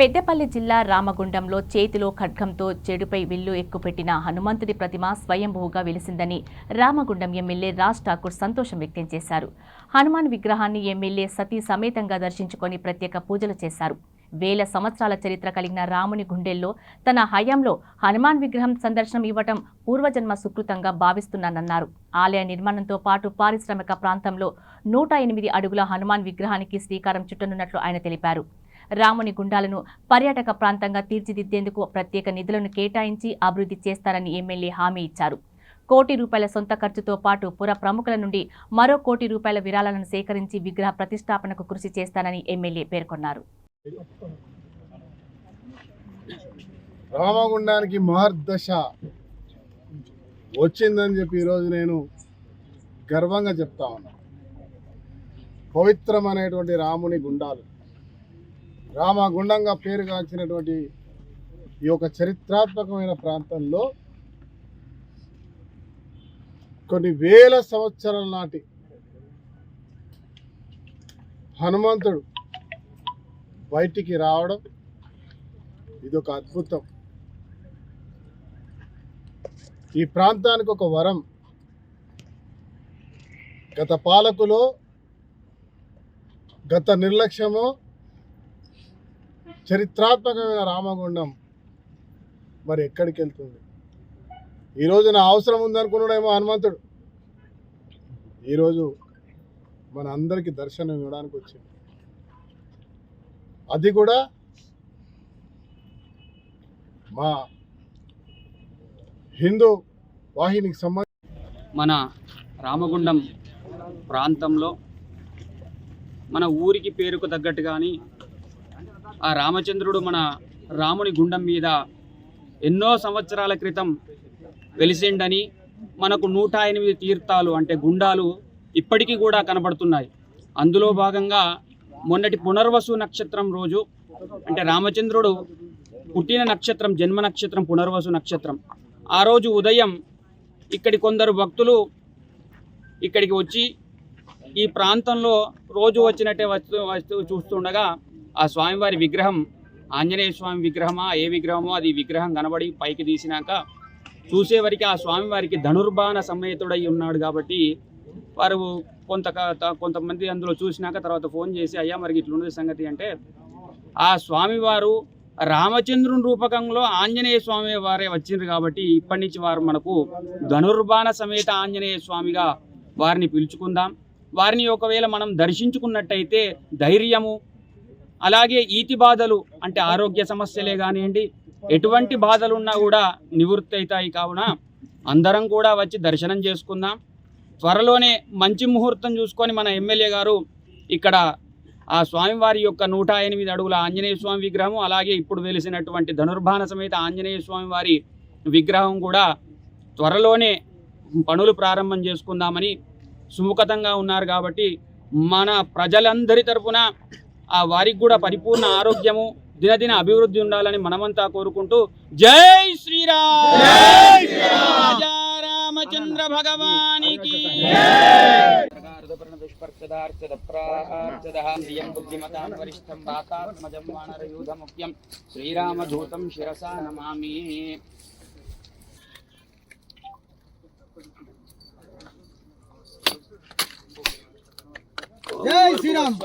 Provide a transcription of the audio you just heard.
పెద్దపల్లి జిల్లా రామగుండంలో చేతిలో ఖడ్గంతో చెడుపై విల్లు ఎక్కుపెట్టిన హనుమంతుడి ప్రతిమ స్వయంభూగా వెలిసిందని రామగుండం ఎమ్మెల్యే రాజ్ ఠాకూర్ సంతోషం వ్యక్తం చేశారు. హనుమాన్ విగ్రహాన్ని ఎమ్మెల్యే సతీ సమేతంగా దర్శించుకొని ప్రత్యేక పూజలు చేశారు. వేల సంవత్సరాల చరిత్ర కలిగిన రాముని గుండెల్లో తన హయాంలో హనుమాన్ విగ్రహం సందర్శనం ఇవ్వటం పూర్వజన్మ సుకృతంగా భావిస్తున్నానన్నారు. ఆలయ నిర్మాణంతో పాటు పారిశ్రామిక ప్రాంతంలో 108 అడుగుల హనుమాన్ విగ్రహానికి శ్రీకారం చుట్టనున్నట్లు ఆయన తెలిపారు. రాముని గుండాలను పర్యాటక ప్రాంతంగా తీర్చిదిద్దేందుకు ప్రత్యేక నిధులను కేటాయించి అభివృద్ధి చేస్తారని ఎమ్మెల్యే హామీ ఇచ్చారు. ₹1 కోటి సొంత ఖర్చుతో పాటు పుర ప్రముఖుల నుండి మరో ₹1 కోటి విరాళాలను సేకరించి విగ్రహ ప్రతిష్టాపనకు కృషి చేస్తానని ఎమ్మెల్యే పేర్కొన్నారు. రామగుండానికి మహర్దశ వచ్చిందని చెప్పి ఈరోజు నేను గర్వంగా చెప్తా ఉన్నా. పవిత్రమైనటువంటి రాముని గుండాలు, రామగుండంగా పేరుగాంచినటువంటి ఈ యొక్క చరిత్రాత్మకమైన ప్రాంతంలో కొన్ని వేల సంవత్సరాల నాటి హనుమంతుడు బయటికి రావడం ఇది ఒక అద్భుతం. ఈ ప్రాంతానికి ఒక వరం. గత పాలకులో గత నిర్లక్ష్యమో చరిత్రాత్మకమైన రామగుండం మరి ఎక్కడికి వెళ్తుంది? ఈరోజు నా అవసరం ఉందనుకున్నాడేమో హనుమంతుడు, ఈరోజు మన అందరికీ దర్శనం ఇవ్వడానికి వచ్చింది. అది కూడా మా హిందూ వాహినికి సంబంధించి మన రామగుండం ప్రాంతంలో మన ఊరికి పేరుకు తగ్గట్టుగాని ఆ రామచంద్రుడు మన రాముని గుండం మీద ఎన్నో సంవత్సరాల క్రితం వెలిసిండని మనకు 108 తీర్థాలు అంటే గుండాలు ఇప్పటికీ కూడా కనబడుతున్నాయి. అందులో భాగంగా మొన్నటి పునర్వసు నక్షత్రం రోజు అంటే రామచంద్రుడు పుట్టిన నక్షత్రం, జన్మ నక్షత్రం పునర్వసు నక్షత్రం. ఆ రోజు ఉదయం ఇక్కడి కొందరు భక్తులు ఇక్కడికి వచ్చి ఈ ప్రాంతంలో రోజు వచ్చినట్టే వస్తూ చూస్తుండగా ఆ స్వామివారి విగ్రహం, ఆంజనేయ స్వామి విగ్రహమా ఏ విగ్రహమో అది విగ్రహం కనబడి పైకి తీసినాక చూసేవరికి ఆ స్వామివారికి ధనుర్బాణ సమేతుడై ఉన్నాడు. కాబట్టి వారు కొంతమంది అందులో చూసినాక తర్వాత ఫోన్ చేసి, అయ్యా మరి ఇట్లుండే సంగతి అంటే, ఆ స్వామివారు రామచంద్రుని రూపకంలో ఆంజనేయ స్వామి వారే వచ్చిండ్రు కాబట్టి ఇప్పటి నుంచి వారు మనకు ధనుర్బాణ సమేత ఆంజనేయ స్వామిగా వారిని పిలుచుకుందాం. వారిని ఒకవేళ మనం దర్శించుకున్నట్టయితే ధైర్యము, అలాగే ఈతి బాధలు అంటే ఆరోగ్య సమస్యలే కానివ్వండి, ఎటువంటి బాధలున్నా కూడా నివృత్తి అవుతాయి. కావున అందరం కూడా వచ్చి దర్శనం చేసుకుందాం. త్వరలోనే మంచి ముహూర్తం చూసుకొని మన ఎమ్మెల్యే గారు ఇక్కడ ఆ స్వామివారి యొక్క 108 అడుగుల ఆంజనేయ స్వామి విగ్రహం, అలాగే ఇప్పుడు వెలిసినటువంటి ధనుర్బాణ సమేత ఆంజనేయ స్వామి వారి విగ్రహం కూడా త్వరలోనే పనులు ప్రారంభం చేసుకుందామని సుముఖతంగా ఉన్నారు. కాబట్టి మన ప్రజలందరి తరపున ఆ వారికి కూడా పరిపూర్ణ ఆరోగ్యము, దినదిన అభివృద్ధి ఉండాలని మనమంతా కోరుకుంటూ జై శ్రీరామ్, రాజా రామచంద్ర భగవానికి శ్రీరామధూతం శిరసా నమామి. జై శ్రీరామ్.